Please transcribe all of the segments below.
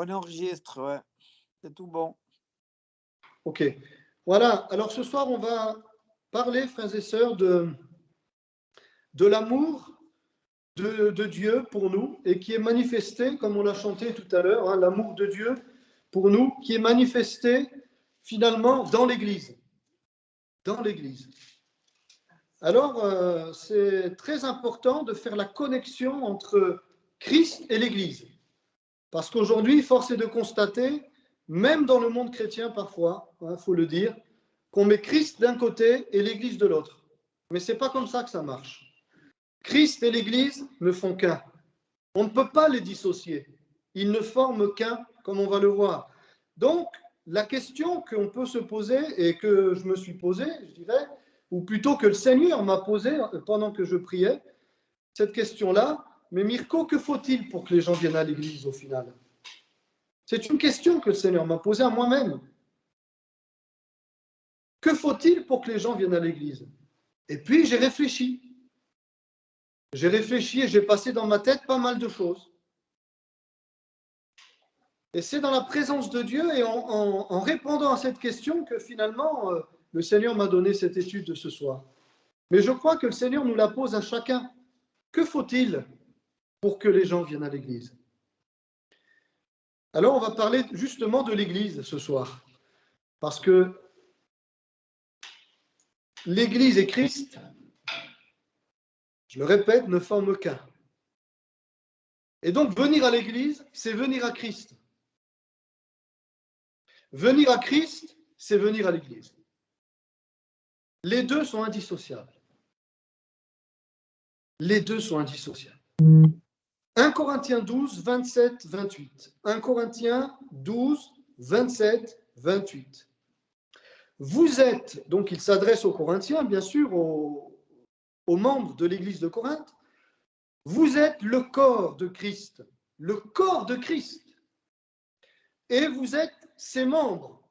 On enregistre, ouais. C'est tout bon. Ok. Voilà. Alors ce soir, on va parler, frères et sœurs, de l'amour de Dieu pour nous et qui est manifesté, comme on l'a chanté tout à l'heure, hein, l'amour de Dieu pour nous, qui est manifesté finalement dans l'Église. Dans l'Église. Alors, c'est très important de faire la connexion entre Christ et l'Église. Parce qu'aujourd'hui, force est de constater, même dans le monde chrétien parfois, il faut le dire, qu'on met Christ d'un côté et l'Église de l'autre. Mais ce n'est pas comme ça que ça marche. Christ et l'Église ne font qu'un. On ne peut pas les dissocier. Ils ne forment qu'un, comme on va le voir. Donc, la question qu'on peut se poser et que je me suis posée, je dirais, ou plutôt que le Seigneur m'a posée pendant que je priais, cette question-là, mais Mirko, que faut-il pour que les gens viennent à l'Église au final? C'est une question que le Seigneur m'a posée à moi-même. Que faut-il pour que les gens viennent à l'Église? Et puis, j'ai réfléchi. J'ai réfléchi et j'ai passé dans ma tête pas mal de choses. Et c'est dans la présence de Dieu et en répondant à cette question que finalement, le Seigneur m'a donné cette étude de ce soir. Mais je crois que le Seigneur nous la pose à chacun. Que faut-il pour que les gens viennent à l'Église? Alors, on va parler justement de l'Église ce soir. Parce que l'Église et Christ, je le répète, ne forment qu'un. Et donc, venir à l'Église, c'est venir à Christ. Venir à Christ, c'est venir à l'Église. Les deux sont indissociables. Les deux sont indissociables. 1 Corinthiens 12, 27, 28. 1 Corinthiens 12, 27, 28. Vous êtes, donc il s'adresse aux Corinthiens, bien sûr, aux membres de l'Église de Corinthe, vous êtes le corps de Christ, le corps de Christ. Et vous êtes ses membres,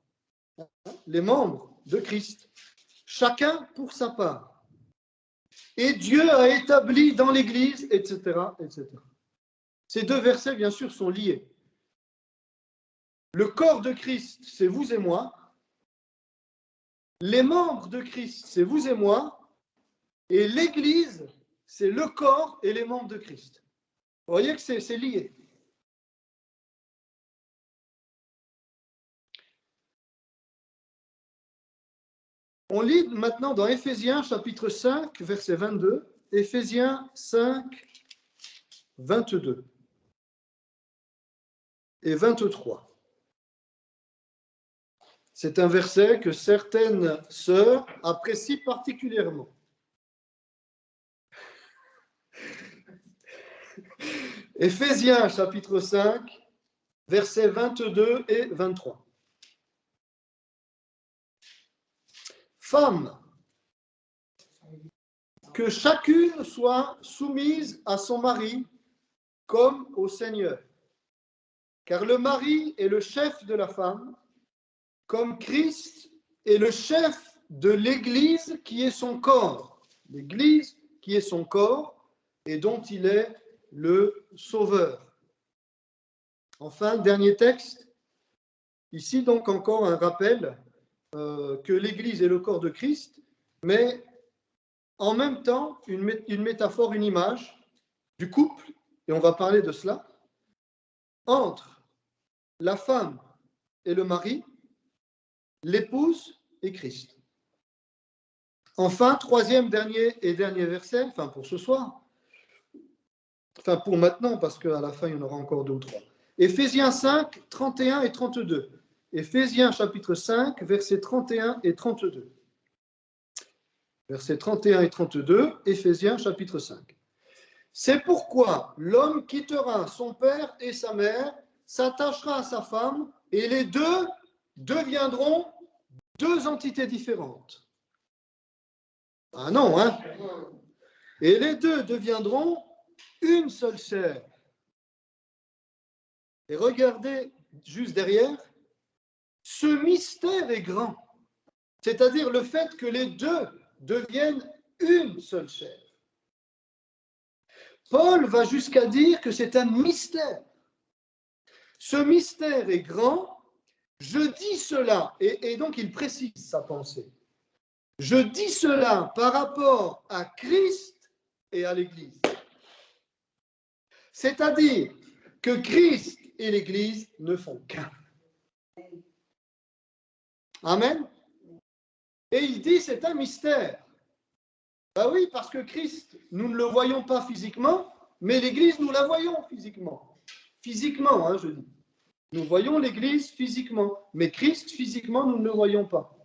les membres de Christ, chacun pour sa part. Et Dieu a établi dans l'Église, etc., etc. Ces deux versets, bien sûr, sont liés. Le corps de Christ, c'est vous et moi. Les membres de Christ, c'est vous et moi. Et l'Église, c'est le corps et les membres de Christ. Vous voyez que c'est lié. On lit maintenant dans Éphésiens chapitre 5, verset 22. Éphésiens 5, 22 et 23. C'est un verset que certaines sœurs apprécient particulièrement. Éphésiens chapitre 5, versets 22 et 23. Femmes, que chacune soit soumise à son mari comme au Seigneur. Car le mari est le chef de la femme, comme Christ est le chef de l'Église qui est son corps. L'Église qui est son corps et dont il est le sauveur. Enfin, dernier texte. Ici donc encore un rappel que l'Église est le corps de Christ, mais en même temps une métaphore, une image du couple, et on va parler de cela, entre la femme et le mari, l'épouse et Christ. Enfin, troisième, dernier verset, enfin pour ce soir, enfin pour maintenant, parce qu'à la fin, il y en aura encore 2 ou 3. Éphésiens 5, 31 et 32. Éphésiens chapitre 5, versets 31 et 32. Versets 31 et 32, Éphésiens chapitre 5. C'est pourquoi l'homme quittera son père et sa mère, s'attachera à sa femme, et les deux deviendront deux entités différentes. Ah non, hein? Et les deux deviendront une seule chair. Et regardez juste derrière, ce mystère est grand. C'est-à-dire le fait que les deux deviennent une seule chair. Paul va jusqu'à dire que c'est un mystère. Ce mystère est grand. Je dis cela, et donc il précise sa pensée. Je dis cela par rapport à Christ et à l'Église. C'est-à-dire que Christ et l'Église ne font qu'un. Amen. Et il dit, c'est un mystère. Ben oui, parce que Christ, nous ne le voyons pas physiquement, mais l'Église, nous la voyons physiquement. Physiquement, hein, je dis. Nous voyons l'Église physiquement, mais Christ, physiquement, nous ne le voyons pas.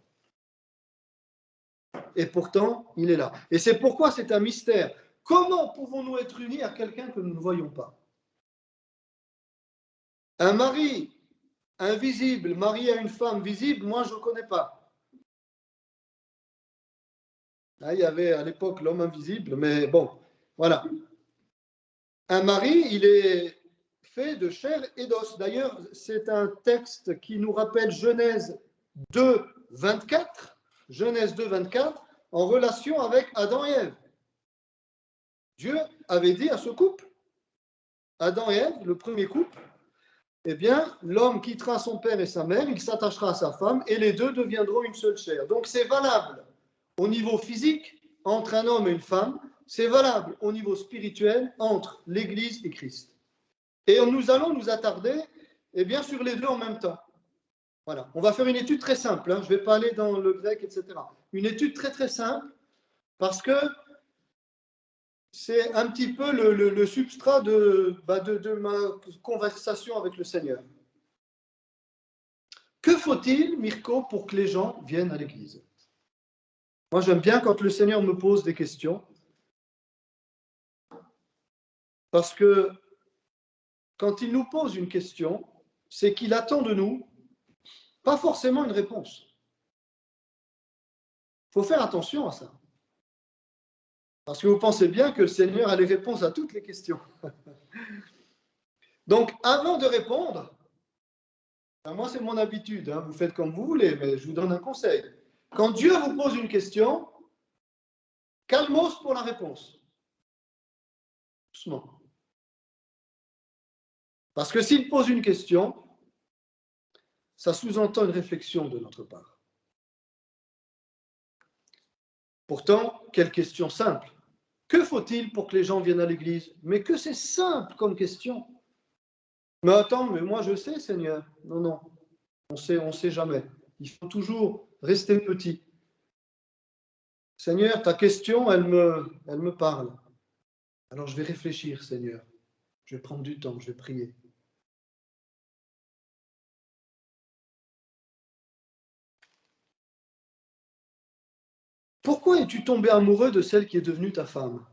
Et pourtant, il est là. Et c'est pourquoi c'est un mystère. Comment pouvons-nous être unis à quelqu'un que nous ne voyons pas? Un mari invisible marié à une femme visible, moi, je ne connais pas. Il y avait à l'époque l'homme invisible, mais bon, voilà. Un mari, il est fait de chair et d'os. D'ailleurs, c'est un texte qui nous rappelle Genèse 2, 24, Genèse 2, 24, en relation avec Adam et Ève. Dieu avait dit à ce couple, Adam et Ève, le premier couple, eh bien, l'homme quittera son père et sa mère, il s'attachera à sa femme, et les deux deviendront une seule chair. Donc, c'est valable au niveau physique entre un homme et une femme, c'est valable au niveau spirituel entre l'Église et Christ. Et nous allons nous attarder eh bien, sur les deux en même temps. Voilà. On va faire une étude très simple, hein. Je ne vais pas aller dans le grec, etc. Une étude très très simple, parce que c'est un petit peu le substrat de ma conversation avec le Seigneur. Que faut-il, Mirko, pour que les gens viennent à l'église? Moi, j'aime bien quand le Seigneur me pose des questions, parce que quand il nous pose une question, c'est qu'il attend de nous pas forcément une réponse. Il faut faire attention à ça. Parce que vous pensez bien que le Seigneur a les réponses à toutes les questions. Donc, avant de répondre, moi, c'est mon habitude, hein, vous faites comme vous voulez, mais je vous donne un conseil. Quand Dieu vous pose une question, calmos pour la réponse. Doucement. Parce que s'il pose une question, ça sous-entend une réflexion de notre part. Pourtant, quelle question simple. Que faut-il pour que les gens viennent à l'église? Mais que c'est simple comme question. Mais attends, mais moi je sais, Seigneur. Non, non, on sait jamais. Il faut toujours rester petit. Seigneur, ta question, elle me parle. Alors je vais réfléchir, Seigneur. Je vais prendre du temps, je vais prier. Pourquoi es-tu tombé amoureux de celle qui est devenue ta femme?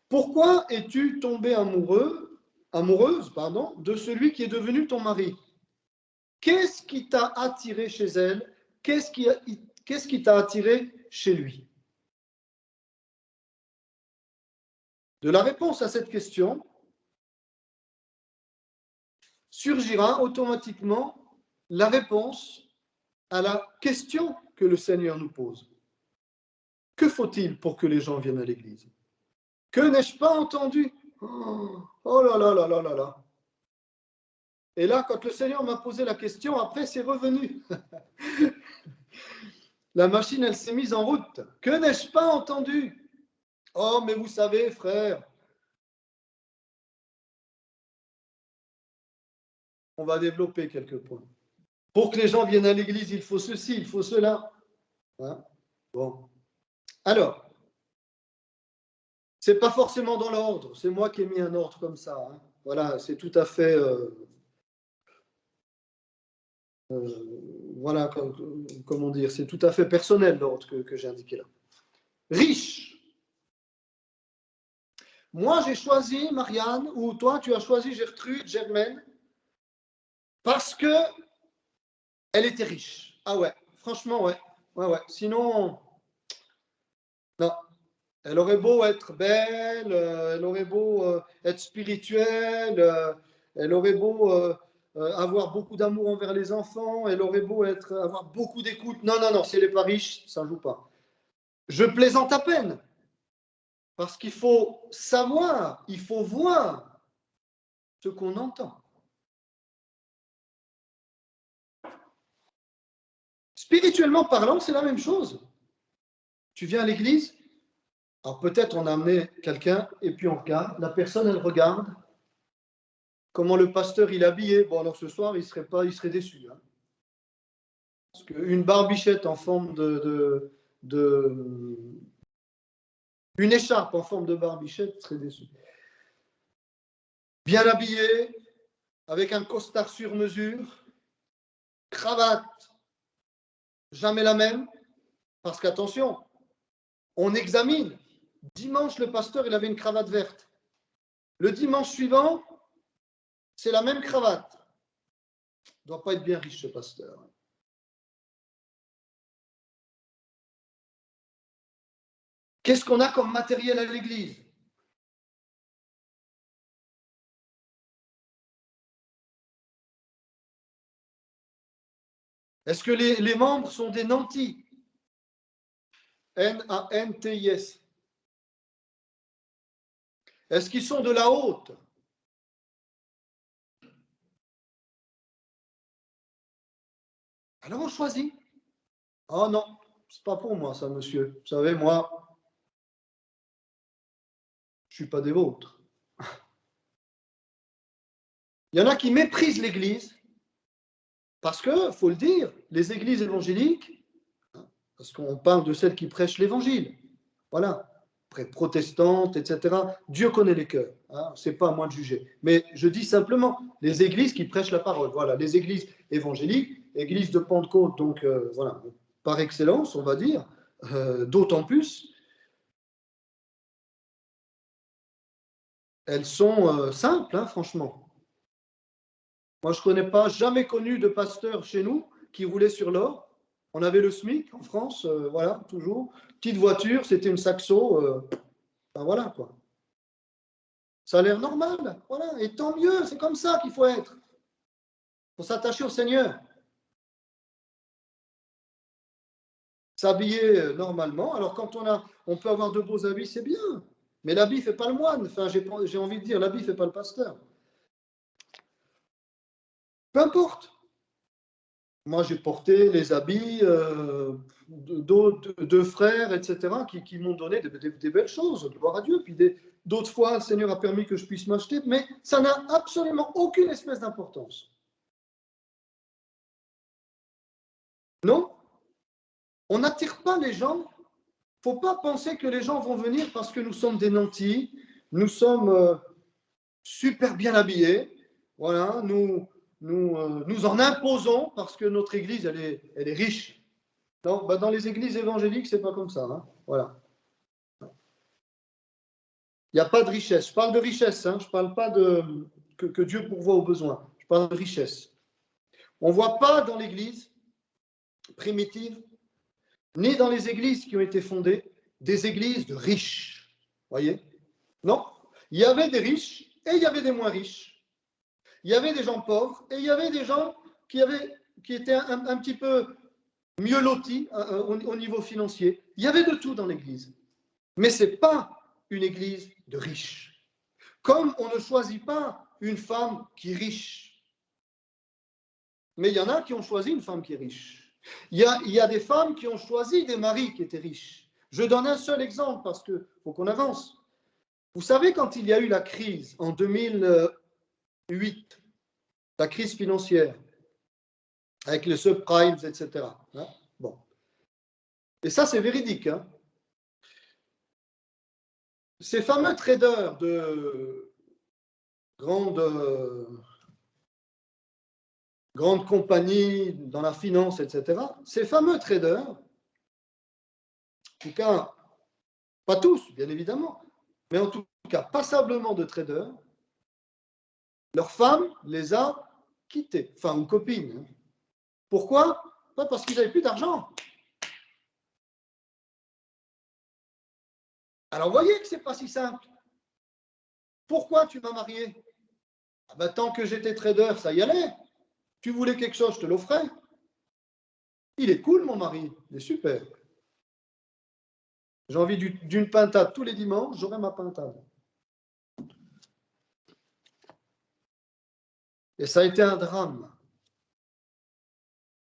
Pourquoi es-tu tombé amoureuse, de celui qui est devenu ton mari? Qu'est-ce qui t'a attiré chez elle? Qu'est-ce qui t'a attiré chez lui? De la réponse à cette question surgira automatiquement la réponse à la question que le Seigneur nous pose. Que faut-il pour que les gens viennent à l'église? Que n'ai-je pas entendu? Oh là là là là là là. Et là, quand le Seigneur m'a posé la question, après, c'est revenu. La machine, elle s'est mise en route. Que n'ai-je pas entendu? Oh, mais vous savez, frère, on va développer quelques points. Pour que les gens viennent à l'église, il faut ceci, il faut cela. Hein? Bon. Alors, c'est pas forcément dans l'ordre. C'est moi qui ai mis un ordre comme ça. Hein. Voilà, c'est tout à fait... voilà, comment dire, c'est tout à fait personnel l'ordre que j'ai indiqué là. Riche. Moi, j'ai choisi Marianne, ou toi, tu as choisi Gertrude, Germaine, parce que elle était riche. Ah ouais, franchement, ouais. Ouais. Sinon, non. Elle aurait beau être belle, elle aurait beau être spirituelle, elle aurait beau avoir beaucoup d'amour envers les enfants, elle aurait beau avoir beaucoup d'écoute. Non, non, non, si elle n'est pas riche, ça ne joue pas. Je plaisante à peine, parce qu'il faut savoir, il faut voir ce qu'on entend. Spirituellement parlant, c'est la même chose. Tu viens à l'église, alors peut-être on a amené quelqu'un et puis on regarde, la personne elle regarde comment le pasteur il est habillé. Bon alors ce soir il serait déçu. Hein. Parce qu'une barbichette en forme une écharpe en forme de barbichette serait déçu. Bien habillé, avec un costard sur mesure, cravate, jamais la même, parce qu'attention, on examine. Dimanche, le pasteur, il avait une cravate verte. Le dimanche suivant, c'est la même cravate. Il ne doit pas être bien riche, ce pasteur. Qu'est-ce qu'on a comme matériel à l'église? Est-ce que les membres sont des nantis? N-A-N-T-I-S. Est-ce qu'ils sont de la haute? Alors on choisit. Oh non, c'est pas pour moi ça, monsieur. Vous savez, moi, je suis pas des vôtres. Il y en a qui méprisent l'Église parce que, faut le dire, les églises évangéliques, parce qu'on parle de celles qui prêchent l'Évangile, voilà, protestantes, etc. Dieu connaît les cœurs, hein, c'est pas à moi de juger. Mais je dis simplement les églises qui prêchent la parole, voilà, les églises évangéliques, églises de Pentecôte, donc voilà, par excellence, on va dire, d'autant plus, elles sont simples, hein, franchement. Moi, je ne connais pas, jamais connu de pasteur chez nous qui roulait sur l'or. On avait le SMIC en France, voilà, toujours. Petite voiture, c'était une Saxo, ben voilà, quoi. Ça a l'air normal, voilà, et tant mieux, c'est comme ça qu'il faut être. Il faut s'attacher au Seigneur. S'habiller normalement. Alors, quand on peut avoir de beaux habits, c'est bien. Mais l'habit ne fait pas le moine. Enfin, j'ai envie de dire, l'habit ne fait pas le pasteur. Peu importe. Moi, j'ai porté les habits de frères, etc., qui m'ont donné des belles choses, gloire à Dieu. Puis d'autres fois, le Seigneur a permis que je puisse m'acheter, mais ça n'a absolument aucune espèce d'importance. Non, on n'attire pas les gens. Il ne faut pas penser que les gens vont venir parce que nous sommes des nantis, nous sommes super bien habillés, voilà, nous en imposons parce que notre Église, elle est riche. Non, bah dans les églises évangéliques, c'est pas comme ça. Hein. Voilà. Il n'y a pas de richesse. Je parle de richesse, hein. Je ne parle pas que Dieu pourvoit aux besoins. Je parle de richesse. On ne voit pas dans l'église primitive, ni dans les églises qui ont été fondées, des églises de riches. Voyez? Non. Il y avait des riches et il y avait des moins riches. Il y avait des gens pauvres et il y avait des gens qui étaient un petit peu mieux lotis au niveau financier. Il y avait de tout dans l'église. Mais ce n'est pas une église de riches. Comme on ne choisit pas une femme qui est riche. Mais il y en a qui ont choisi une femme qui est riche. Il y a des femmes qui ont choisi des maris qui étaient riches. Je donne un seul exemple parce qu'il faut qu'on avance. Vous savez, quand il y a eu la crise en 2008, la crise financière, avec les subprimes, etc. Hein, bon. Et ça, c'est véridique. Hein. Ces fameux traders de grandes compagnies dans la finance, etc., ces fameux traders, en tout cas, pas tous, bien évidemment, mais en tout cas, passablement de traders, leur femme les a quittés, enfin, ou copines. Pourquoi? Pas parce qu'ils n'avaient plus d'argent. Alors, vous voyez que ce n'est pas si simple. Pourquoi tu m'as marié? Ah ben, tant que j'étais trader, ça y allait. Tu voulais quelque chose, je te l'offrais. Il est cool, mon mari. Il est super. J'ai envie d'une pintade tous les dimanches, j'aurai ma pintade. Et ça a été un drame.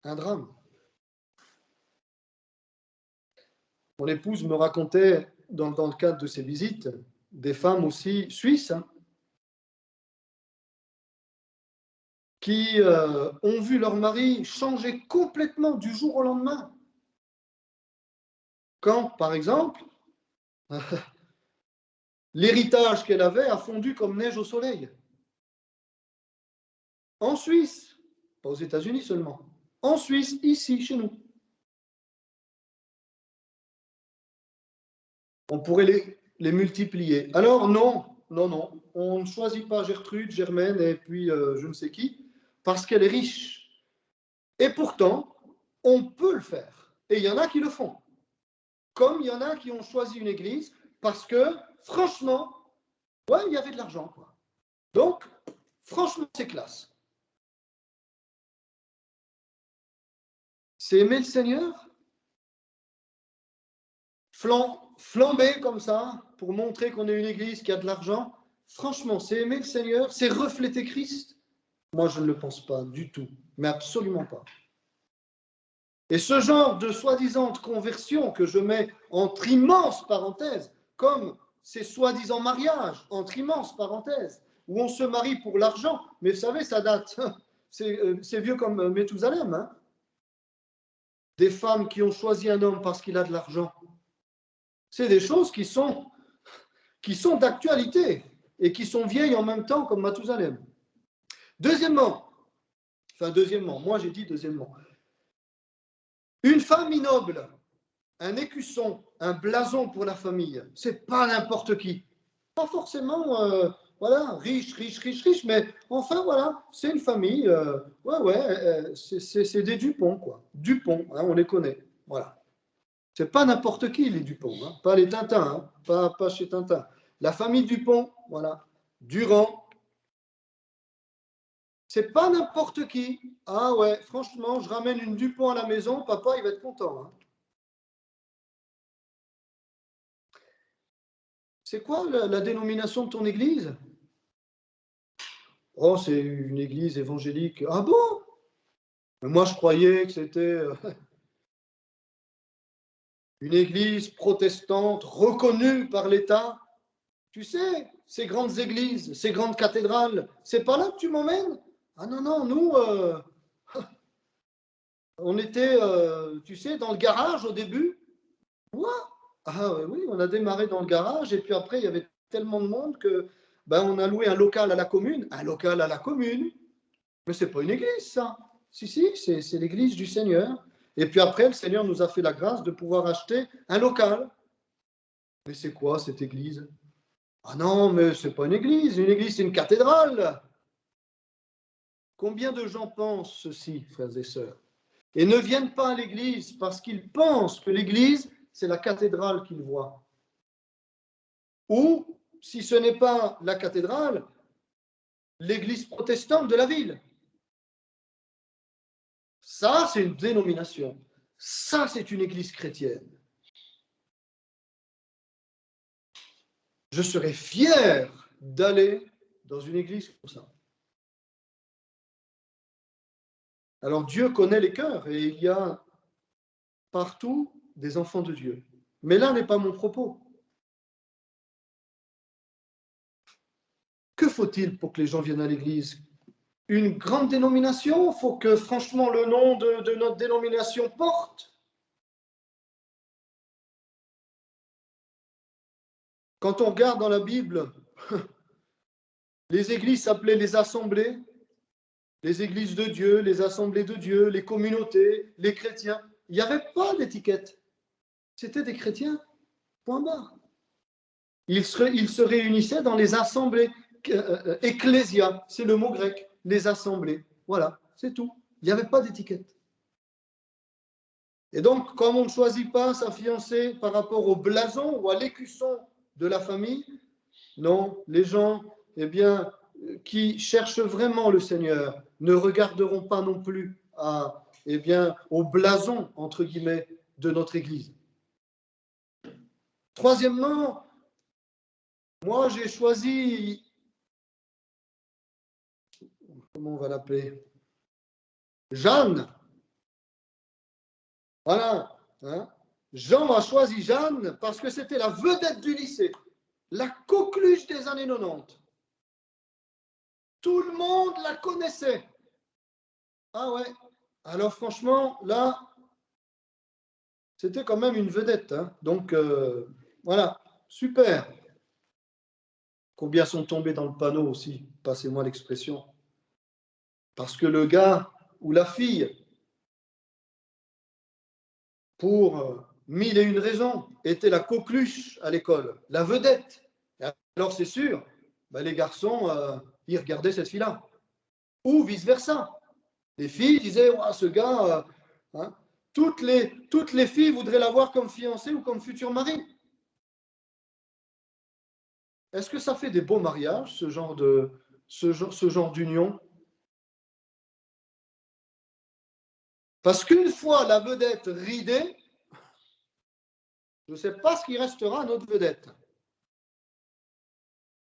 Un drame. Mon épouse me racontait, dans le cadre de ses visites, des femmes aussi suisses, qui ont vu leur mari changer complètement du jour au lendemain. Quand, par exemple, l'héritage qu'elle avait a fondu comme neige au soleil. En Suisse, pas aux États-Unis seulement, en Suisse, ici, chez nous. On pourrait les multiplier. Alors non, on ne choisit pas Gertrude, Germaine et puis je ne sais qui, parce qu'elle est riche. Et pourtant, on peut le faire. Et il y en a qui le font. Comme il y en a qui ont choisi une église parce que, franchement, ouais, il y avait de l'argent, quoi. Donc, franchement, c'est classe. C'est aimer le Seigneur, flamber comme ça, pour montrer qu'on est une église qui a de l'argent. Franchement, c'est aimer le Seigneur, c'est refléter Christ. Moi, je ne le pense pas du tout, mais absolument pas. Et ce genre de soi-disant conversion que je mets entre immenses parenthèses, comme ces soi-disant mariages, entre immenses parenthèses, où on se marie pour l'argent, mais vous savez, ça date, c'est vieux comme Méthusalem, hein. Des femmes qui ont choisi un homme parce qu'il a de l'argent. C'est des choses qui sont d'actualité et qui sont vieilles en même temps comme Mathusalem. Deuxièmement, moi j'ai dit deuxièmement, une famille noble, un écusson, un blason pour la famille, c'est pas n'importe qui. Pas forcément, voilà, riche, mais enfin voilà, c'est une famille, c'est des Dupont, quoi. Dupont, hein, on les connaît, voilà. C'est pas n'importe qui, les Dupont, hein, pas les Tintins, hein, pas chez Tintin. La famille Dupont, voilà, Durand. C'est pas n'importe qui. Ah ouais, franchement, je ramène une Dupont à la maison, papa, il va être content. Hein. C'est quoi la dénomination de ton église? Oh, c'est une église évangélique. Ah bon? Mais moi, je croyais que c'était une église protestante reconnue par l'État. Tu sais, ces grandes églises, ces grandes cathédrales, c'est pas là que tu m'emmènes? Ah non, nous, on était, tu sais, dans le garage au début. Ouais. Ah oui, on a démarré dans le garage et puis après, il y avait tellement de monde que ben, on a loué un local à la commune. Un local à la commune. Mais c'est pas une église, ça. Si, c'est l'église du Seigneur. Et puis après, le Seigneur nous a fait la grâce de pouvoir acheter un local. Mais c'est quoi cette église? Ah non, mais c'est pas une église. Une église, c'est une cathédrale. Combien de gens pensent ceci, frères et sœurs, et ne viennent pas à l'église parce qu'ils pensent que l'église, c'est la cathédrale qu'ils voient. Ou, si ce n'est pas la cathédrale, l'église protestante de la ville. Ça, c'est une dénomination. Ça, c'est une église chrétienne. Je serais fier d'aller dans une église comme ça. Alors Dieu connaît les cœurs et il y a partout des enfants de Dieu. Mais là n'est pas mon propos. Que faut-il pour que les gens viennent à l'église? Une grande dénomination? Il faut que franchement le nom de notre dénomination porte. Quand on regarde dans la Bible, les églises s'appelaient les assemblées, les églises de Dieu, les assemblées de Dieu, les communautés, les chrétiens. Il n'y avait pas d'étiquette. C'était des chrétiens, point barre. Ils se réunissaient dans les assemblées. Ecclésia, c'est le mot grec, les assemblées. Voilà, c'est tout. Il n'y avait pas d'étiquette. Et donc, comme on ne choisit pas sa fiancée par rapport au blason ou à l'écusson de la famille, non, les gens, eh bien, qui cherchent vraiment le Seigneur ne regarderont pas non plus à, eh bien, au blason, entre guillemets, de notre Église. Troisièmement, moi, j'ai choisi comment on va l'appeler? Jeanne. Voilà. Hein? Jean a choisi Jeanne parce que c'était la vedette du lycée, la coqueluche des années 90. Tout le monde la connaissait. Ah ouais. Alors franchement, là, c'était quand même une vedette. Hein. Donc, voilà, super. Combien sont tombés dans le panneau aussi, passez-moi l'expression. Parce que le gars ou la fille, pour 1001 raisons, était la coqueluche à l'école, la vedette. Alors c'est sûr, ben les garçons, ils regardaient cette fille-là. Ou vice-versa. Les filles disaient, oh, ce gars, hein, toutes les filles voudraient l'avoir comme fiancé ou comme futur mari. Est-ce que ça fait des beaux mariages, ce genre d'union? Parce qu'une fois la vedette ridée, je ne sais pas ce qui restera à notre vedette.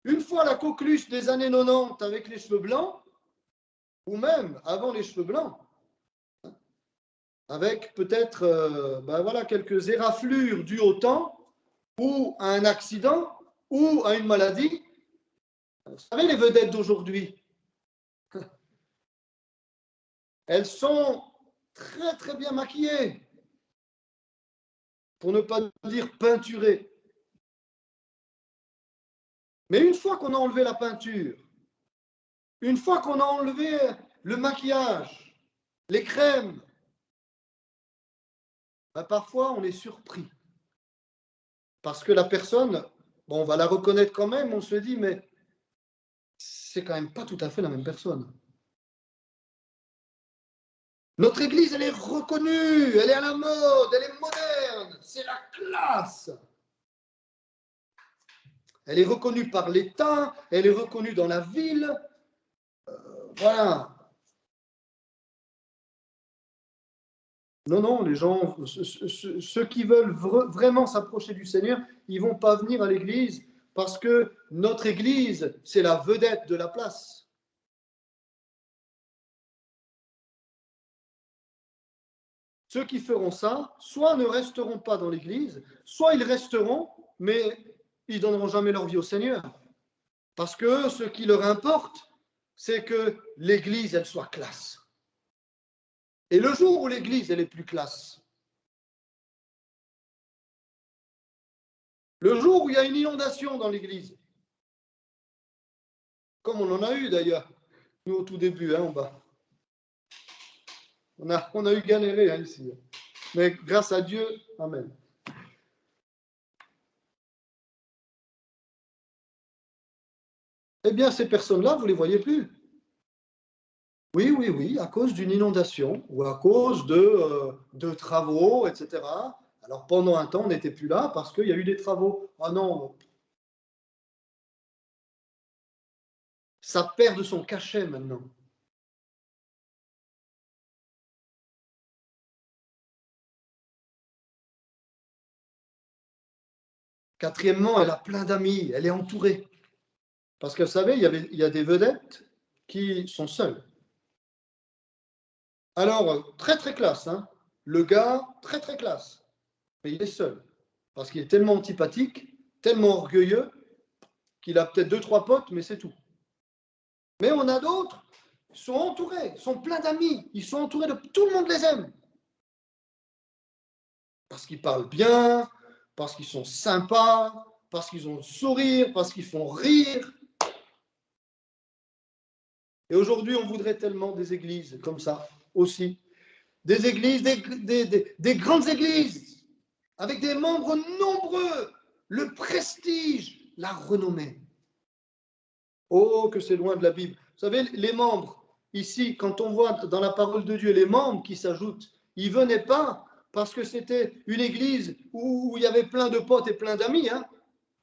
Une fois la coqueluche des années 90 avec les cheveux blancs, ou même avant les cheveux blancs, avec peut-être ben voilà, quelques éraflures dues au temps, ou à un accident, ou à une maladie. Vous savez, les vedettes d'aujourd'hui, elles sont très très bien maquillées, pour ne pas dire peinturées. Mais une fois qu'on a enlevé la peinture, une fois qu'on a enlevé le maquillage, les crèmes, ben parfois on est surpris. Parce que la personne, bon, on va la reconnaître quand même, on se dit, mais c'est quand même pas tout à fait la même personne. Notre église, elle est reconnue, elle est à la mode, elle est moderne, c'est la classe. Elle est reconnue par l'État, elle est reconnue dans la ville. Voilà. Non, non, les gens, ceux qui veulent vraiment s'approcher du Seigneur, ils ne vont pas venir à l'église parce que notre église, c'est la vedette de la place. Ceux qui feront ça, soit ne resteront pas dans l'église, soit ils resteront, mais ils ne donneront jamais leur vie au Seigneur. Parce que ce qui leur importe, c'est que l'église, elle soit classe. Et le jour où l'église, elle est plus classe, le jour où il y a une inondation dans l'église, comme on en a eu d'ailleurs, nous au tout début, hein, en bas. On a eu galéré hein, ici. Mais grâce à Dieu, amen. Eh bien, ces personnes-là, vous ne les voyez plus. Oui, oui, oui, à cause d'une inondation ou à cause de travaux, etc. Alors, pendant un temps, on n'était plus là parce qu'il y a eu des travaux. Ah non, ça perd de son cachet maintenant. Quatrièmement, elle a plein d'amis, elle est entourée. Parce que vous savez, il y a des vedettes qui sont seules. Alors, très très classe, hein. Le gars, très très classe. Mais il est seul. Parce qu'il est tellement antipathique, tellement orgueilleux, qu'il a peut-être 2-3 potes, mais c'est tout. Mais on a d'autres, ils sont entourés, ils sont pleins d'amis, ils sont entourés de... Tout le monde les aime. Parce qu'ils parlent bien, parce qu'ils sont sympas, parce qu'ils ont le sourire, parce qu'ils font rire. Et aujourd'hui, on voudrait tellement des églises comme ça aussi. Des églises, des grandes églises, avec des membres nombreux, le prestige, la renommée. Oh, que c'est loin de la Bible. Vous savez, les membres, ici, quand on voit dans la parole de Dieu les membres qui s'ajoutent, ils ne venaient pas parce que c'était une église où il y avait plein de potes et plein d'amis. Hein.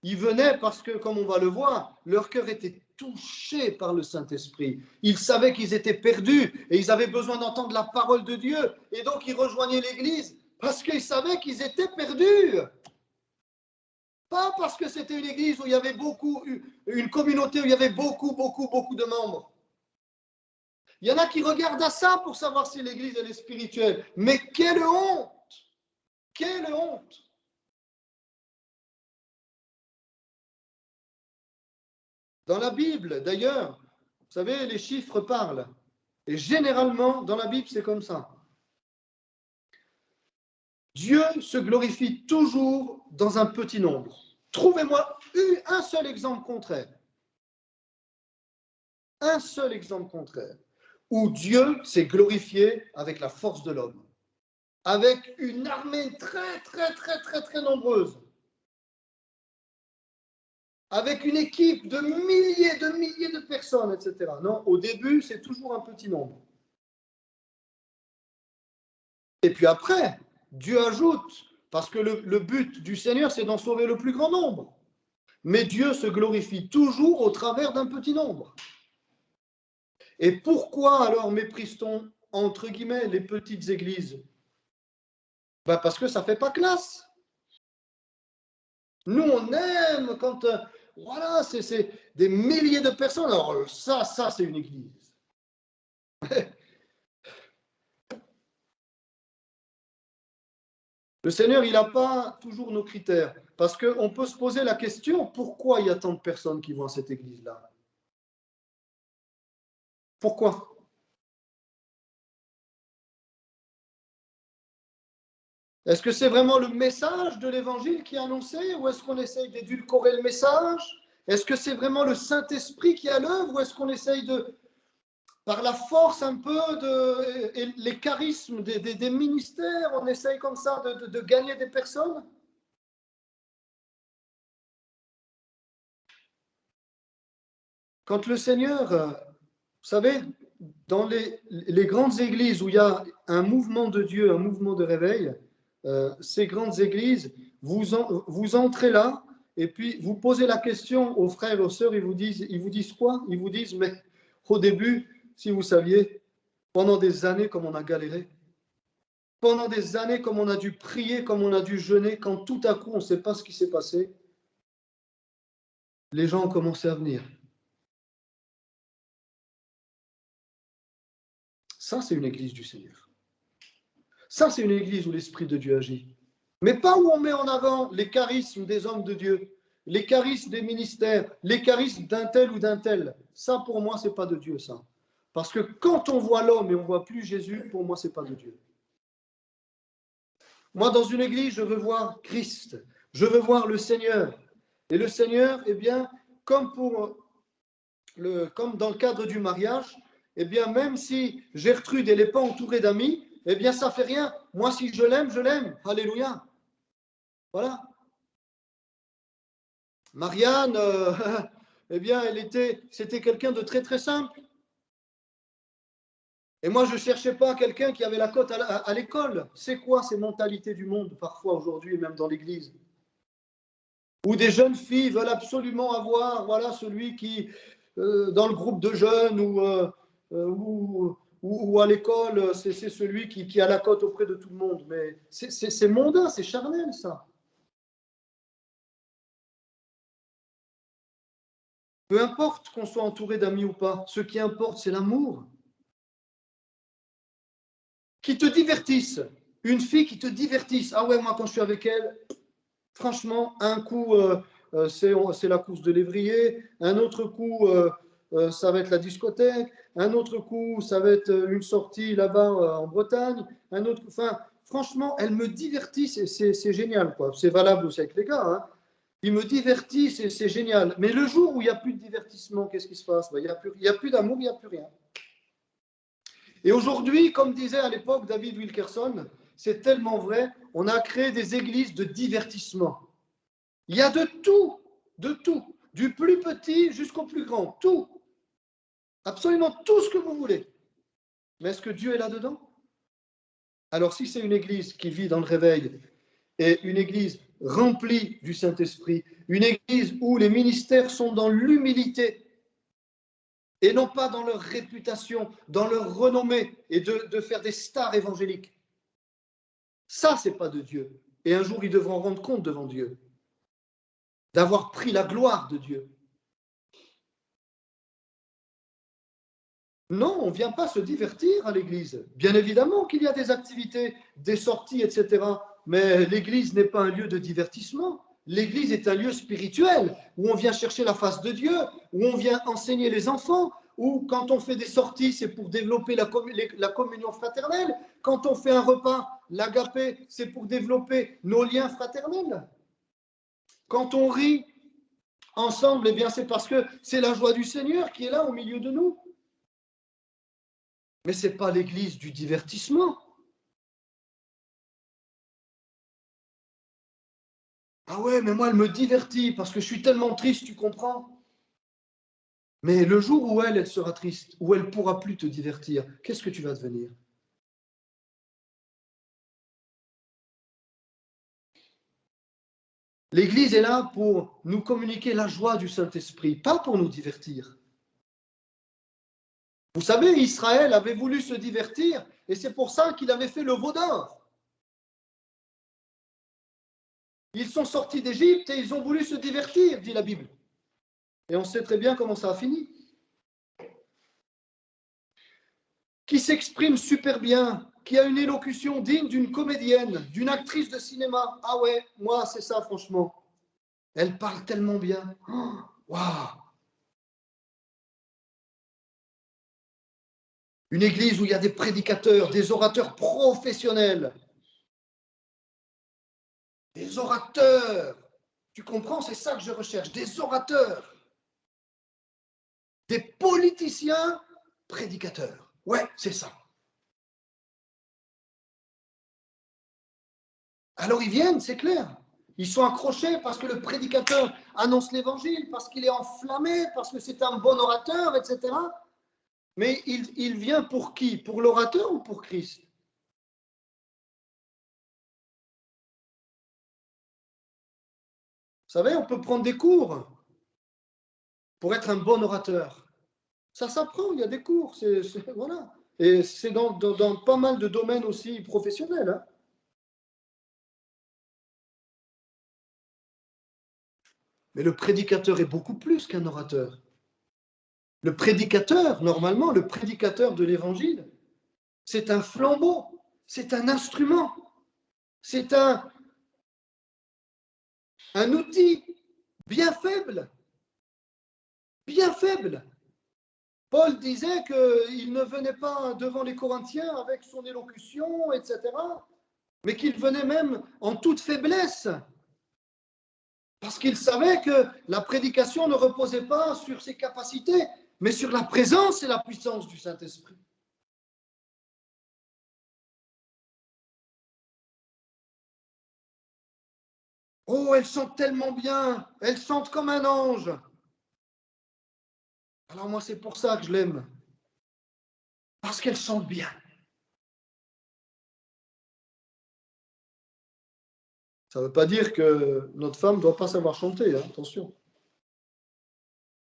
Ils venaient parce que, comme on va le voir, leur cœur était touché par le Saint-Esprit. Ils savaient qu'ils étaient perdus et ils avaient besoin d'entendre la parole de Dieu. Et donc, ils rejoignaient l'église parce qu'ils savaient qu'ils étaient perdus. Pas parce que c'était une église où il y avait beaucoup, une communauté où il y avait beaucoup de membres. Il y en a qui regardent à ça pour savoir si l'Église elle est spirituelle. Mais quelle honte! Quelle honte! Dans la Bible, d'ailleurs, vous savez, les chiffres parlent. Et généralement, dans la Bible, c'est comme ça. Dieu se glorifie toujours dans un petit nombre. Trouvez-moi un seul exemple contraire. Un seul exemple contraire. Où Dieu s'est glorifié avec la force de l'homme. Avec une armée très, très, très, très, très nombreuse. Avec une équipe de milliers de personnes, etc. Non, au début, c'est toujours un petit nombre. Et puis après, Dieu ajoute, parce que le but du Seigneur, c'est d'en sauver le plus grand nombre. Mais Dieu se glorifie toujours au travers d'un petit nombre. Et pourquoi alors méprise-t-on, entre guillemets, les petites églises? Parce que ça ne fait pas classe. Nous, on aime quand, voilà, c'est des milliers de personnes. Alors ça, c'est une église. Le Seigneur, il n'a pas toujours nos critères. Parce qu'on peut se poser la question, pourquoi il y a tant de personnes qui vont à cette église-là? Pourquoi? Est-ce que c'est vraiment le message de l'évangile qui est annoncé, ou est-ce qu'on essaye d'édulcorer le message? Est-ce que c'est vraiment le Saint-Esprit qui est à l'œuvre, ou est-ce qu'on essaye par la force un peu et les charismes des ministères, on essaye comme ça de gagner des personnes? Quand le Seigneur, vous savez, dans les grandes églises où il y a un mouvement de Dieu, un mouvement de réveil, ces grandes églises, vous entrez là, et puis vous posez la question aux frères et aux sœurs, ils vous disent quoi? Ils vous disent, mais au début, si vous saviez, pendant des années comme on a galéré, pendant des années comme on a dû prier, comme on a dû jeûner, quand tout à coup on ne sait pas ce qui s'est passé, les gens ont commencé à venir. Ça, c'est une église du Seigneur. Ça, c'est une église où l'Esprit de Dieu agit. Mais pas où on met en avant les charismes des hommes de Dieu, les charismes des ministères, les charismes d'un tel ou d'un tel. Ça, pour moi, ce n'est pas de Dieu, ça. Parce que quand on voit l'homme et on ne voit plus Jésus, pour moi, ce n'est pas de Dieu. Moi, dans une église, je veux voir Christ. Je veux voir le Seigneur. Et le Seigneur, eh bien, comme dans le cadre du mariage, eh bien, même si Gertrude, elle n'est pas entourée d'amis, eh bien, ça ne fait rien. Moi, si je l'aime, je l'aime. Alléluia. Voilà. Marianne, eh bien, c'était quelqu'un de très, très simple. Et moi, je ne cherchais pas quelqu'un qui avait la cote à l'école. C'est quoi ces mentalités du monde, parfois aujourd'hui, même dans l'église? Où des jeunes filles veulent absolument avoir, voilà, celui qui, dans le groupe de jeunes ou à l'école, c'est celui qui a la cote auprès de tout le monde. Mais c'est mondain, c'est charnel, ça. Peu importe qu'on soit entouré d'amis ou pas, ce qui importe, c'est l'amour. Qui te divertissent. Une fille qui te divertisse. Ah ouais, moi, quand je suis avec elle, franchement, un coup, c'est la course de lévrier. Un autre coup, ça va être la discothèque. Un autre coup, ça va être une sortie là-bas en Bretagne. Un autre, enfin, franchement, elle me divertit, c'est génial, quoi. C'est valable aussi avec les gars, hein. Il me divertit, c'est génial. Mais le jour où il n'y a plus de divertissement, qu'est-ce qui se passe? Il n'y a plus d'amour, il n'y a plus rien. Et aujourd'hui, comme disait à l'époque David Wilkerson, c'est tellement vrai, on a créé des églises de divertissement. Il y a de tout, du plus petit jusqu'au plus grand, tout. Absolument tout ce que vous voulez. Mais est-ce que Dieu est là-dedans? Alors si c'est une église qui vit dans le réveil et une église remplie du Saint-Esprit, une église où les ministères sont dans l'humilité et non pas dans leur réputation, dans leur renommée et de faire des stars évangéliques. Ça, c'est pas de Dieu. Et un jour, ils devront rendre compte devant Dieu d'avoir pris la gloire de Dieu. Non, on ne vient pas se divertir à l'église. Bien évidemment qu'il y a des activités, des sorties, etc. Mais l'église n'est pas un lieu de divertissement. L'église est un lieu spirituel où on vient chercher la face de Dieu, où on vient enseigner les enfants, où quand on fait des sorties, c'est pour développer la communion fraternelle. Quand on fait un repas, l'agapé, c'est pour développer nos liens fraternels. Quand on rit ensemble, eh bien c'est parce que c'est la joie du Seigneur qui est là au milieu de nous. Mais ce n'est pas l'église du divertissement. Ah ouais, mais moi, elle me divertit parce que je suis tellement triste, tu comprends? Mais le jour où elle sera triste, où elle ne pourra plus te divertir, qu'est-ce que tu vas devenir? L'église est là pour nous communiquer la joie du Saint-Esprit, pas pour nous divertir. Vous savez, Israël avait voulu se divertir et c'est pour ça qu'il avait fait le veau d'or. Ils sont sortis d'Égypte et ils ont voulu se divertir, dit la Bible. Et on sait très bien comment ça a fini. Qui s'exprime super bien, qui a une élocution digne d'une comédienne, d'une actrice de cinéma. Ah ouais, moi, c'est ça, franchement. Elle parle tellement bien. Oh, waouh! Une église où il y a des prédicateurs, des orateurs professionnels. Des orateurs. Tu comprends? C'est ça que je recherche. Des orateurs. Des politiciens prédicateurs. Ouais, c'est ça. Alors ils viennent, c'est clair. Ils sont accrochés parce que le prédicateur annonce l'évangile, parce qu'il est enflammé, parce que c'est un bon orateur, etc. Mais il vient pour qui? Pour l'orateur ou pour Christ? Vous savez, on peut prendre des cours pour être un bon orateur. Ça s'apprend, il y a des cours. Voilà. Et c'est dans pas mal de domaines aussi professionnels. Hein. Mais le prédicateur est beaucoup plus qu'un orateur. Le prédicateur, normalement, le prédicateur de l'évangile, c'est un flambeau, c'est un instrument, c'est un outil bien faible, bien faible. Paul disait qu'il ne venait pas devant les Corinthiens avec son élocution, etc., mais qu'il venait même en toute faiblesse, parce qu'il savait que la prédication ne reposait pas sur ses capacités, mais sur la présence et la puissance du Saint-Esprit. Oh, elles chantent tellement bien, elles chantent comme un ange. Alors moi, c'est pour ça que je l'aime, parce qu'elle chante bien. Ça ne veut pas dire que notre femme ne doit pas savoir chanter, hein, attention.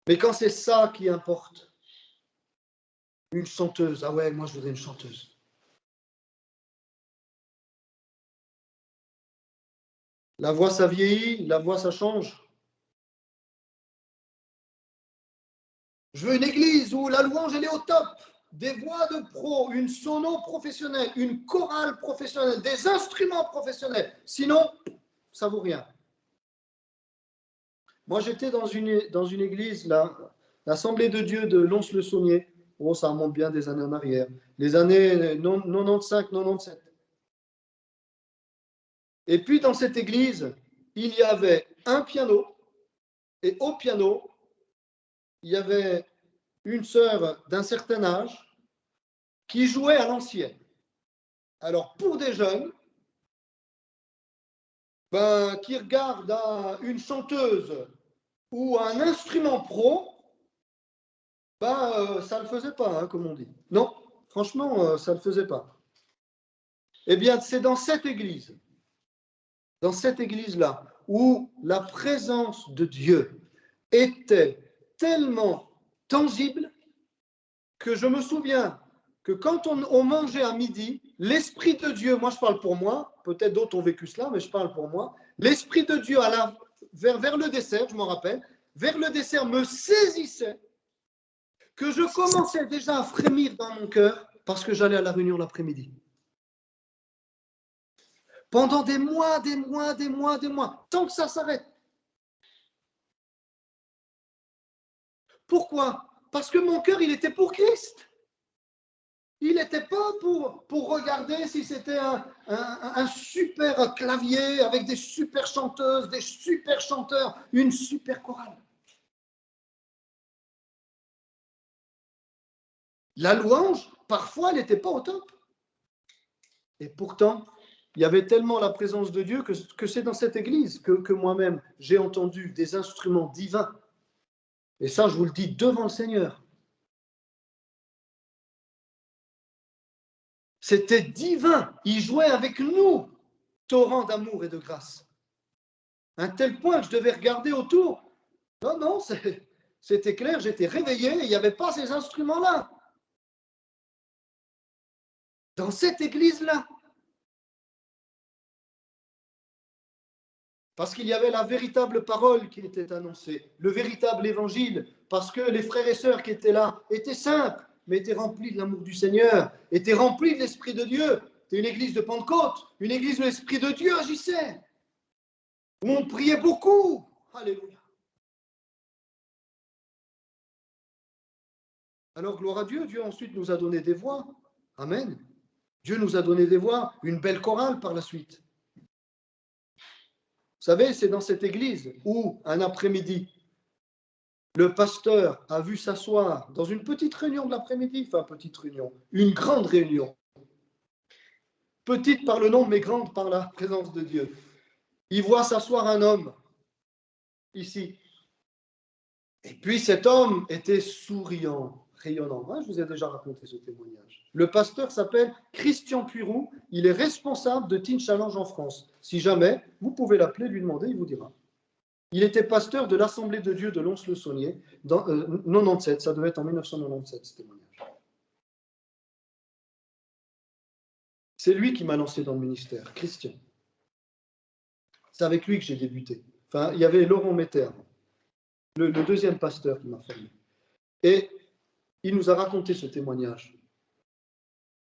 Mais quand c'est ça qui importe, une chanteuse, ah ouais, moi je voudrais une chanteuse. La voix, ça vieillit, la voix, ça change. Je veux une église où la louange, elle est au top. Des voix de pro, une sono professionnelle, une chorale professionnelle, des instruments professionnels. Sinon, ça vaut rien. Moi, j'étais dans une église, l'Assemblée de Dieu de Lons-le-Saunier. Oh, ça remonte bien des années en arrière. Les années 95, 97. Et puis, dans cette église, il y avait un piano. Et au piano, il y avait une sœur d'un certain âge qui jouait à l'ancienne. Alors, pour des jeunes, qui regardent une chanteuse ou un instrument pro, ça ne le faisait pas, hein, comme on dit. Non, franchement, ça ne le faisait pas. Eh bien, c'est dans cette église-là, où la présence de Dieu était tellement tangible que je me souviens que quand on mangeait à midi, l'Esprit de Dieu, moi je parle pour moi, peut-être d'autres ont vécu cela, mais je parle pour moi, l'Esprit de Dieu vers le dessert, je m'en rappelle, vers le dessert me saisissait, que je commençais déjà à frémir dans mon cœur parce que j'allais à la réunion l'après-midi. Pendant des mois, tant que ça s'arrête. Pourquoi? Parce que mon cœur, il était pour Christ. Il n'était pas pour regarder si c'était un super clavier avec des super chanteuses, des super chanteurs, une super chorale. La louange, parfois, elle n'était pas au top. Et pourtant, il y avait tellement la présence de Dieu que c'est dans cette église que moi-même, j'ai entendu des instruments divins. Et ça, je vous le dis devant le Seigneur. C'était divin. Il jouait avec nous, torrent d'amour et de grâce. À un tel point que je devais regarder autour. Non, c'était clair, j'étais réveillé, il n'y avait pas ces instruments-là. Dans cette église-là. Parce qu'il y avait la véritable parole qui était annoncée, le véritable évangile, parce que les frères et sœurs qui étaient là étaient simples, mais étaient remplis de l'amour du Seigneur, étaient remplis de l'Esprit de Dieu. C'était une église de Pentecôte, une église où l'Esprit de Dieu agissait, où on priait beaucoup. Alléluia. Alors, gloire à Dieu, Dieu ensuite nous a donné des voix. Amen. Dieu nous a donné des voix, une belle chorale par la suite. Vous savez, c'est dans cette église où, un après-midi, le pasteur a vu s'asseoir dans une petite réunion de l'après-midi, enfin petite réunion, une grande réunion. Petite par le nom, mais grande par la présence de Dieu. Il voit s'asseoir un homme, ici. Et puis cet homme était souriant, rayonnant. Je vous ai déjà raconté ce témoignage. Le pasteur s'appelle Christian Puiroux. Il est responsable de Teen Challenge en France. Si jamais, vous pouvez l'appeler, lui demander, il vous dira. Il était pasteur de l'Assemblée de Dieu de Lons-le-Saunier, dans 97, ça devait être en 1997, ce témoignage. C'est lui qui m'a lancé dans le ministère, Christian. C'est avec lui que j'ai débuté. Enfin, il y avait Laurent Metter, le deuxième pasteur qui m'a formé. Et il nous a raconté ce témoignage.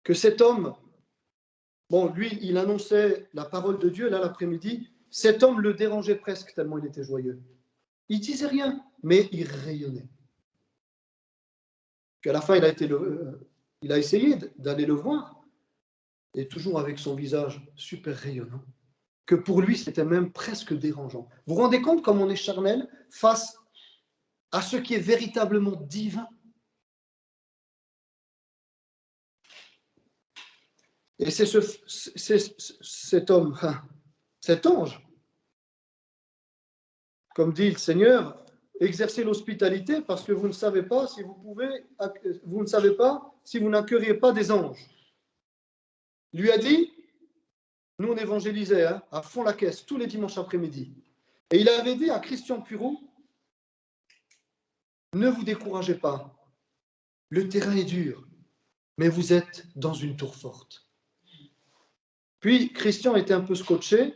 Que cet homme, bon, lui, il annonçait la parole de Dieu, là, l'après-midi. Cet homme le dérangeait presque tellement il était joyeux. Il disait rien, mais il rayonnait. Puis à la fin, il a essayé d'aller le voir, et toujours avec son visage super rayonnant, que pour lui, c'était même presque dérangeant. Vous vous rendez compte comme on est charnel face à ce qui est véritablement divin? Et c'est cet homme, cet ange, comme dit le Seigneur, exercez l'hospitalité parce que vous ne savez pas si vous ne savez pas si vous n'accueillez pas des anges. Il lui a dit, nous on évangélisait à fond la caisse tous les dimanches après-midi. Et il avait dit à Christian Puiroux, ne vous découragez pas, le terrain est dur, mais vous êtes dans une tour forte. Puis Christian était un peu scotché,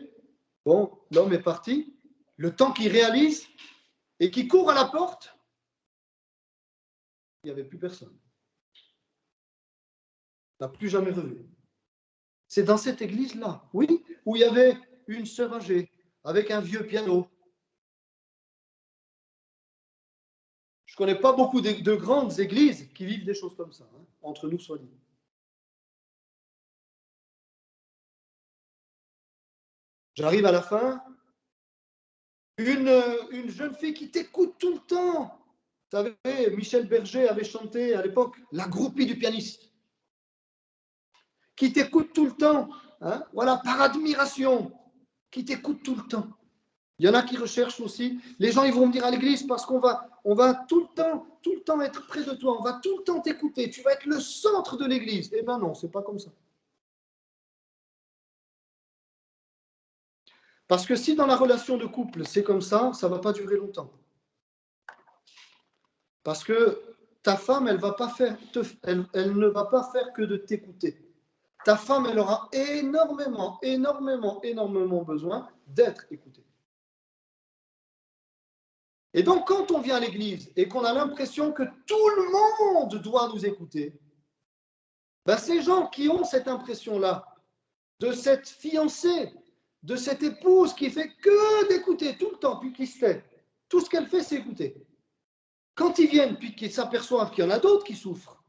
bon, l'homme est parti, le temps qu'il réalise et qu'il court à la porte, il n'y avait plus personne. Il n'a plus jamais revu. C'est dans cette église-là, oui, où il y avait une sœur âgée, avec un vieux piano. Je ne connais pas beaucoup de grandes églises qui vivent des choses comme ça, entre nous soit dit. J'arrive à la fin, une jeune fille qui t'écoute tout le temps. Vous savez, Michel Berger avait chanté à l'époque La groupie du pianiste. Qui t'écoute tout le temps, voilà, par admiration, qui t'écoute tout le temps. Il y en a qui recherchent aussi. Les gens, ils vont venir à l'église parce qu'on va tout le temps être près de toi. On va tout le temps t'écouter. Tu vas être le centre de l'église. Eh bien non, c'est pas comme ça. Parce que si dans la relation de couple, c'est comme ça ne va pas durer longtemps. Parce que ta femme, elle ne va pas faire que de t'écouter. Ta femme, elle aura énormément besoin d'être écoutée. Et donc, quand on vient à l'église et qu'on a l'impression que tout le monde doit nous écouter, ben ces gens qui ont cette impression-là, de cette fiancée, de cette épouse qui fait que d'écouter tout le temps, puis qui se fait, tout ce qu'elle fait, c'est écouter. Quand ils viennent, puis qu'ils s'aperçoivent qu'il y en a d'autres qui souffrent,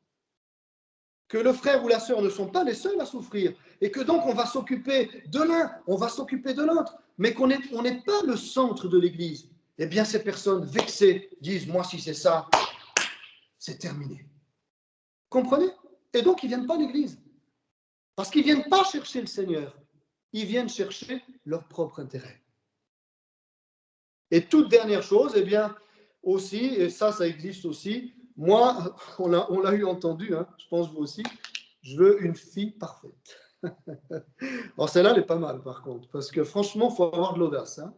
que le frère ou la sœur ne sont pas les seuls à souffrir, et que donc on va s'occuper de l'un, on va s'occuper de l'autre, mais qu'on n'est pas le centre de l'église, eh bien ces personnes vexées disent, moi si c'est ça, c'est terminé. Comprenez? Et donc ils ne viennent pas à l'église, parce qu'ils ne viennent pas chercher le Seigneur, ils viennent chercher leur propre intérêt. Et toute dernière chose, eh bien aussi, et ça existe aussi, moi, on l'a eu entendu, hein, je pense vous aussi, je veux une fille parfaite. Alors celle-là, elle est pas mal par contre, parce que franchement, il faut avoir de l'audace. Hein.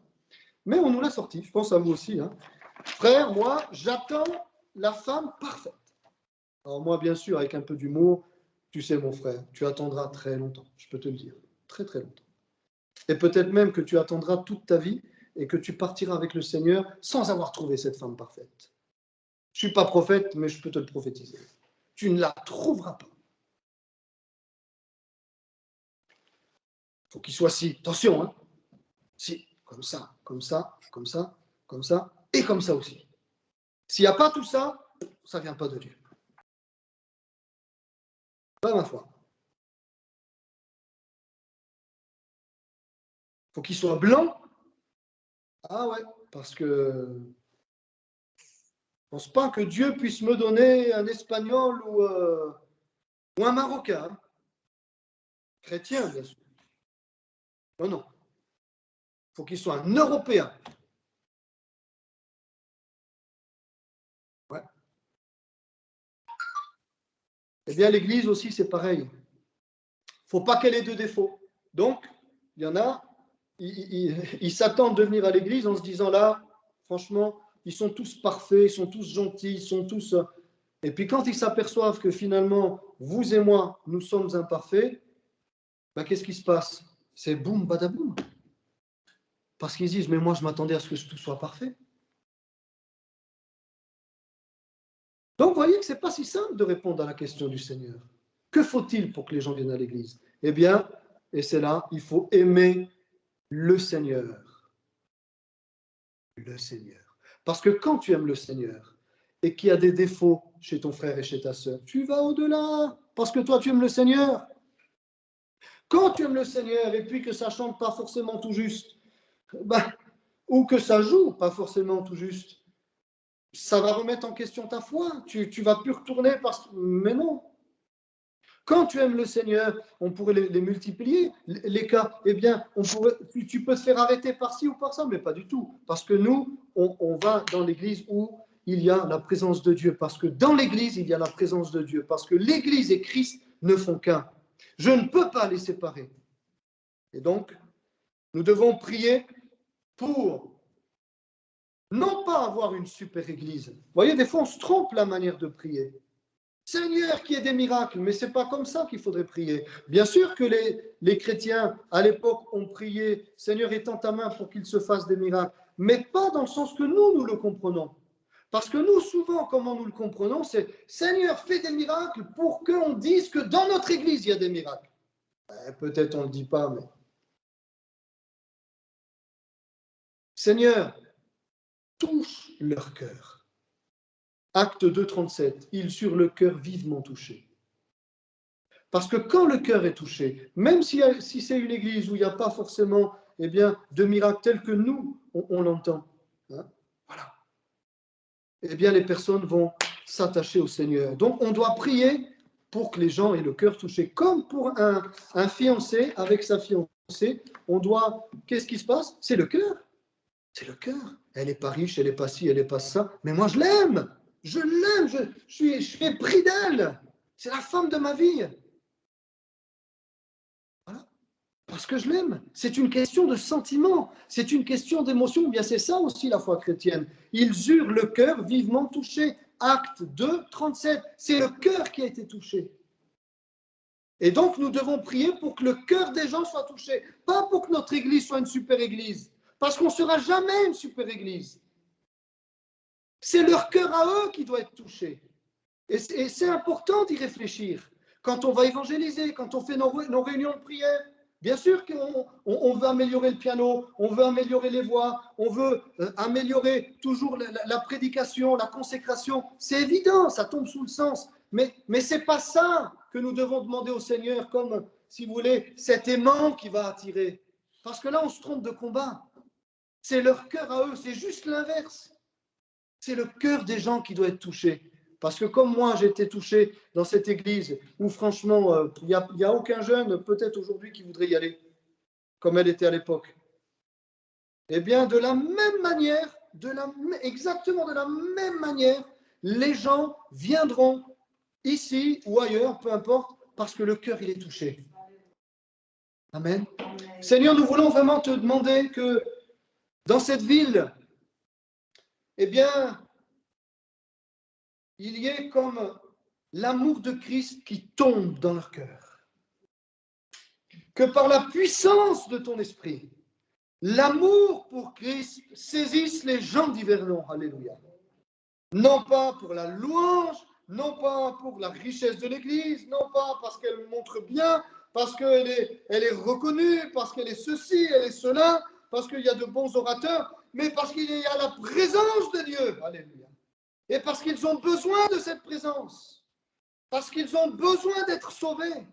Mais on nous l'a sorti, je pense à vous aussi. Hein. Frère, moi, j'attends la femme parfaite. Alors moi, bien sûr, avec un peu d'humour, tu sais mon frère, tu attendras très longtemps, je peux te le dire, très très longtemps. Et peut-être même que tu attendras toute ta vie et que tu partiras avec le Seigneur sans avoir trouvé cette femme parfaite. Je ne suis pas prophète, mais je peux te le prophétiser. Tu ne la trouveras pas. Il faut qu'il soit si, attention, hein, si, comme ça, comme ça, comme ça, comme ça, et comme ça aussi. S'il n'y a pas tout ça, ça ne vient pas de Dieu. Pas ma foi. Il faut qu'il soit blanc. Ah ouais, parce que je ne pense pas que Dieu puisse me donner un Espagnol ou un Marocain. Hein. Chrétien, bien sûr. Non, non. Il faut qu'il soit un Européen. Ouais. Eh bien, l'Église aussi, c'est pareil. Il ne faut pas qu'elle ait de défauts. Donc, il y en a, ils s'attendent de venir à l'Église en se disant là, franchement, ils sont tous parfaits, ils sont tous gentils, ils sont tous... Et puis quand ils s'aperçoivent que finalement, vous et moi, nous sommes imparfaits, ben, qu'est-ce qui se passe? C'est boum, badaboum. Parce qu'ils disent, mais moi, je m'attendais à ce que tout soit parfait. Donc, vous voyez que ce n'est pas si simple de répondre à la question du Seigneur. Que faut-il pour que les gens viennent à l'Église? Eh bien, et c'est là, il faut aimer le Seigneur. Le Seigneur. Parce que quand tu aimes le Seigneur et qu'il y a des défauts chez ton frère et chez ta sœur, tu vas au-delà. Parce que toi, tu aimes le Seigneur. Quand tu aimes le Seigneur et puis que ça chante pas forcément tout juste, ben, ou que ça joue pas forcément tout juste, ça va remettre en question ta foi. Tu vas plus retourner parce que... Mais non. Quand tu aimes le Seigneur, on pourrait les multiplier, les cas. Eh bien, tu peux te faire arrêter par ci ou par ça, mais pas du tout. Parce que nous, on va dans l'église où il y a la présence de Dieu. Parce que dans l'église, il y a la présence de Dieu. Parce que l'église et Christ ne font qu'un. Je ne peux pas les séparer. Et donc, nous devons prier pour non pas avoir une super église. Vous voyez, des fois, on se trompe la manière de prier. Seigneur, qu'il y ait des miracles, mais ce n'est pas comme ça qu'il faudrait prier. Bien sûr que les chrétiens, à l'époque, ont prié, Seigneur, étends ta main pour qu'il se fasse des miracles, mais pas dans le sens que nous le comprenons. Parce que nous, souvent, comment nous le comprenons, c'est Seigneur, fais des miracles pour qu'on dise que dans notre église, il y a des miracles. Peut-être on ne le dit pas, mais... Seigneur, touche leur cœur. Acte 2, 37, ils sur le cœur vivement touché. Parce que quand le cœur est touché, même si c'est une église où il n'y a pas forcément de miracles tels que nous, on l'entend, hein, voilà. Eh bien, les personnes vont s'attacher au Seigneur. Donc, on doit prier pour que les gens aient le cœur touché. Comme pour un fiancé avec sa fiancée, on doit... Qu'est-ce qui se passe? C'est le cœur. C'est le cœur. Elle n'est pas riche, elle n'est pas ci, elle n'est pas ça. Mais moi, je l'aime. Je l'aime. Je suis pris d'elle. C'est la femme de ma vie. Voilà. Parce que je l'aime. C'est une question de sentiment. C'est une question d'émotion. Bien, c'est ça aussi la foi chrétienne. Ils eurent le cœur vivement touché. Acte 2, 37. C'est le cœur qui a été touché. Et donc, nous devons prier pour que le cœur des gens soit touché. Pas pour que notre église soit une super église. Parce qu'on ne sera jamais une super église. C'est leur cœur à eux qui doit être touché. Et c'est important d'y réfléchir. Quand on va évangéliser, quand on fait nos réunions de prière, bien sûr qu'on veut améliorer le piano, on veut améliorer les voix, on veut améliorer toujours la prédication, la consécration. C'est évident, ça tombe sous le sens. Mais ce n'est pas ça que nous devons demander au Seigneur comme, si vous voulez, cet aimant qui va attirer. Parce que là, on se trompe de combat. C'est leur cœur à eux, c'est juste l'inverse. C'est le cœur des gens qui doit être touché. Parce que comme moi, j'ai été touché dans cette église où franchement, il n'y a aucun jeune, peut-être aujourd'hui, qui voudrait y aller, comme elle était à l'époque. Eh bien, de la même manière, exactement de la même manière, les gens viendront ici ou ailleurs, peu importe, parce que le cœur, il est touché. Amen. Seigneur, nous voulons vraiment te demander que dans cette ville, eh bien, il y ait comme l'amour de Christ qui tombe dans leur cœur. Que par la puissance de ton esprit, l'amour pour Christ saisisse les gens d'Yverdon. Alléluia. Non pas pour la louange, non pas pour la richesse de l'Église, non pas parce qu'elle montre bien, parce qu'elle est reconnue, parce qu'elle est ceci, elle est cela, parce qu'il y a de bons orateurs, mais parce qu'il y a la présence de Dieu. Alléluia. Et parce qu'ils ont besoin de cette présence, parce qu'ils ont besoin d'être sauvés,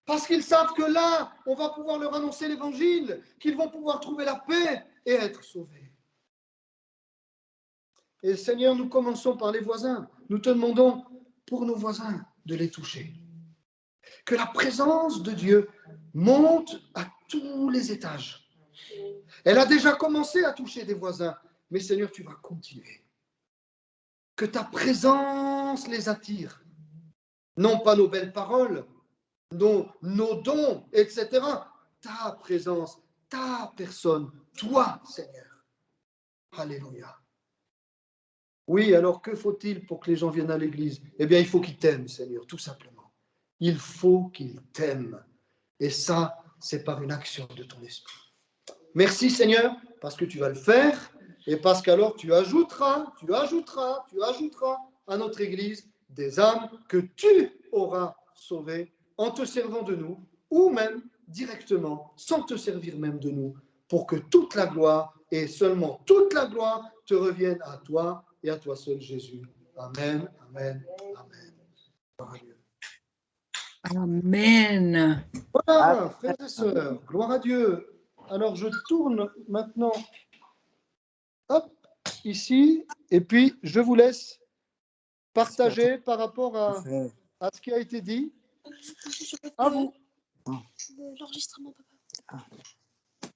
parce qu'ils savent que là, on va pouvoir leur annoncer l'évangile, qu'ils vont pouvoir trouver la paix et être sauvés. Et Seigneur, nous commençons par les voisins. Nous te demandons pour nos voisins de les toucher. Que la présence de Dieu monte à tous les étages. Elle a déjà commencé à toucher des voisins, mais Seigneur, tu vas continuer. Que ta présence les attire. Non pas nos belles paroles, nos dons, etc. Ta présence, ta personne, toi, Seigneur. Alléluia. Oui, alors que faut-il pour que les gens viennent à l'église? Eh bien, il faut qu'ils t'aiment, Seigneur, tout simplement. Il faut qu'ils t'aiment. Et ça, c'est par une action de ton esprit. Merci, Seigneur, parce que tu vas le faire et parce qu'alors tu ajouteras à notre église des âmes que tu auras sauvées en te servant de nous ou même directement, sans te servir même de nous, pour que toute la gloire et seulement toute la gloire te revienne à toi et à toi seul, Jésus. Amen, amen, amen. Gloire à Dieu. Amen. Voilà, frères et sœurs, gloire à Dieu. Alors, je tourne maintenant, hop, ici, et puis je vous laisse partager par rapport à ce qui a été dit. À vous. L'enregistrement, papa.